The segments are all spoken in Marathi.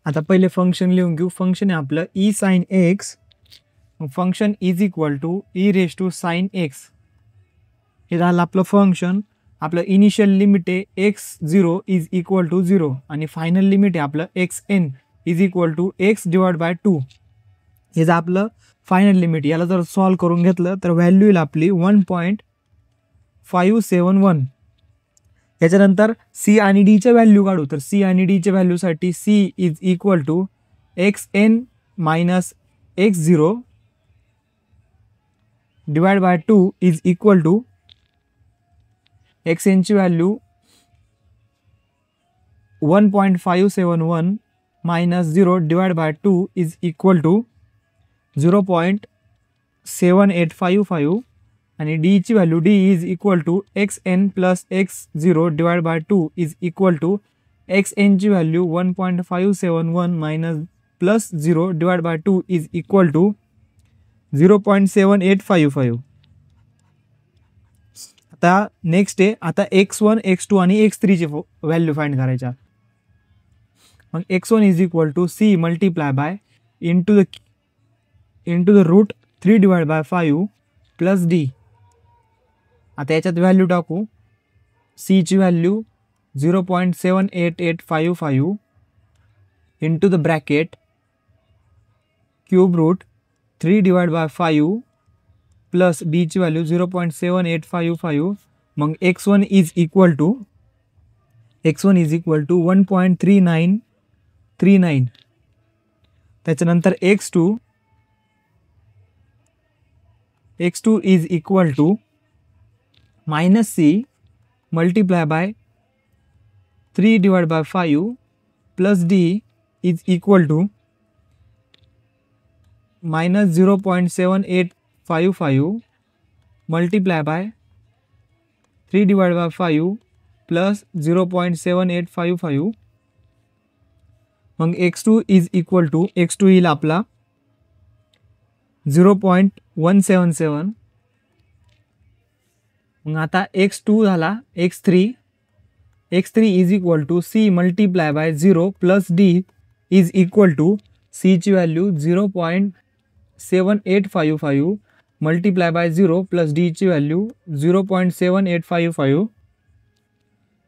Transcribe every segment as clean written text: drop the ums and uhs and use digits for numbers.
आता पहिले फंक्शन लिहून घेऊ. फंक्शन आहे आपलं e sine x. Function is equal to e raise to sine x. हे झालं आपलं फंक्शन. आपलं इनिशियल लिमिट आहे x0 इज इक्वल टू 0 आणि फायनल लिमिट आहे आपलं xn is equal to x/2. हे जर आपलं फायनल लिमिट. याला जर सॉल्व करून घेतलं तर व्हॅल्यू येईल आपली 1.571. याच्यानंतर सी आणि डीचे व्हॅल्यू काढू. तर सी आणि डीच्या व्हॅल्यूसाठी C is equal to xn minus x0 divide by 2 is equal to xn ची value 1.571 minus 0 divide by 2 is equal to 0.7855 आणि डी ची value D is equal to xn plus x0 divide by 2 is equal to xn ची value 1.571 minus plus 0 divide by 2 is equal to 0.7855. आता नेक्स्ट आहे. आता x1 x2 आणि x3 ची व्हॅल्यू फाइंड करायच्या. मग x1 is equal to C multiply by into the root 3 divide by 5 plus D. आता याच्यात व्हॅल्यू टाकू. सी ची value 0.7855 into the bracket cube root 3 divide by 5 plus D ची व्हॅल्यू 0.7855. मग x1 इज इक्वल टू 1.3939. त्याच्यानंतर x2 is equal to minus C multiply by 3 divide by 5 plus D is equal to minus 0.7855 multiply by 3 divide by 5 plus 0.7855. मग x2 is equal to x2 येईल आपला 0.177. मग आता x2 झाला x3 is equal to C multiply by 0 plus D is equal to C ची value 0.7855 multiply by 0 plus D ची value 0.7855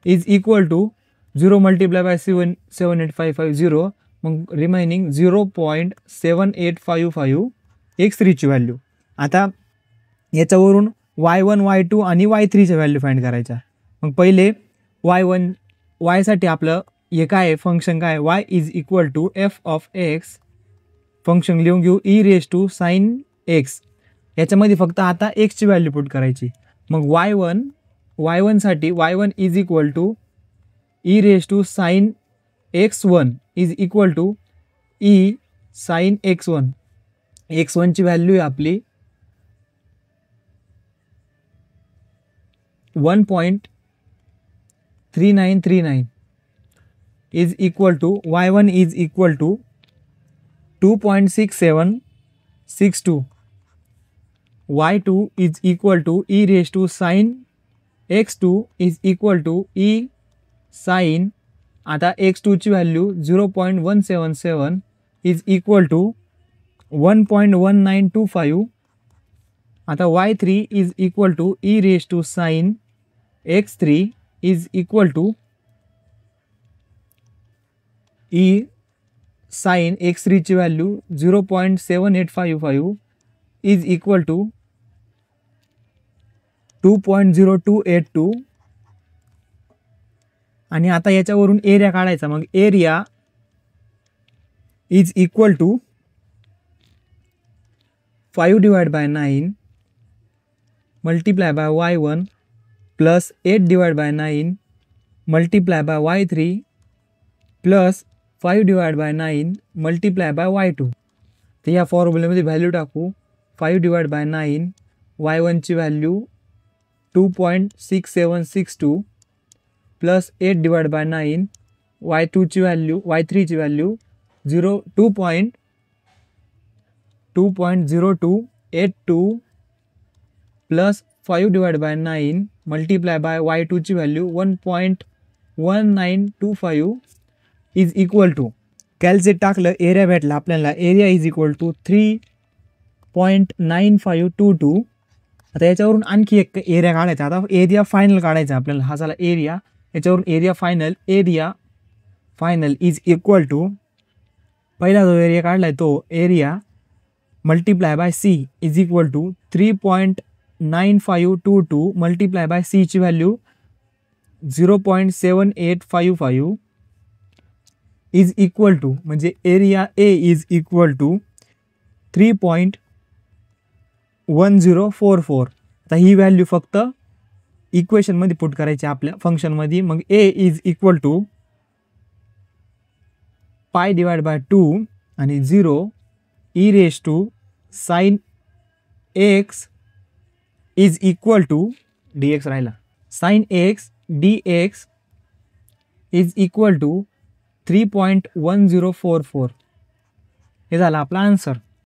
is equal to 0 multiply by 7855 0. मग रिमाइनिंग 0.7855 x3 ची व्हॅल्यू. आता याच्यावरून y1 y2 आणि y3 च्या व्हॅल्यू फाइंड करायच्या. मग पहिले y साठी आपलं हे काय आहे फंक्शन काय y is equal to f of x. Function लिहून घेऊ e raise to sine x. याच्यामध्ये फक्त आता x ची व्हॅल्यू पुट करायची. मग y1 साठी y1 is equal to e raise to sine x1 is equal to e sine x1. x1 ची व्हॅल्यू आहे आपली 1.3939 is equal to y1 is equal to 2.6762. y2 is equal to e raise to sine x2 is equal to e sine. आता x2 ची व्हॅल्यू 0.177 इज इक्वल टू 1.1925. आता y3 is equal to e raise to sine x3 is equal to e sine x3 ची व्हॅल्यू 0.7855 इज इक्वल टू 2.0282. आणि आता याच्यावरून एरिया काढायचा. मग area is equal to 5 divide by 9 multiply by y1 plus 8 divide by 9 multiply by y3 plus 5 divide by 9 multiply by y2. तर या फॉर्म्युल्यामध्ये व्हॅल्यू टाकू. 5 डिवाइड बाय 9 y1 ची value 2.6762 plus 8 divide by 9 y2 ची व्हॅल्यू y3 ची value 2.0282 plus 5 divide by 9 multiply by y2 ची व्हॅल्यू 1.1925 इज इक्वल टू कॅल्सिट टाकलं, एरिया भेटला आपल्याला. Area is equal to 3.9522. आता याच्यावरून आणखी एक एरिया काढायचा. आता एरिया फायनल काढायचा आपल्याला. हा झाला एरिया. याच्यावरून area final is equal to, पहिला जो एरिया काढला आहे तो area multiply by C is equal to 3.9522 multiply by सीची व्हॅल्यू 0.7855 इज इक्वल टू, म्हणजे area A is equal to 3.1044. आता ही व्हॅल्यू फक्त इक्वेशनमध्ये पुट करायची आपल्या फंक्शनमध्ये. मग A is equal to pi divide by 2 आणि 0 e raise to sine X is equal to D X राहिला. Sine X D X is equal to 3.1044. हे झालं आपला आन्सर.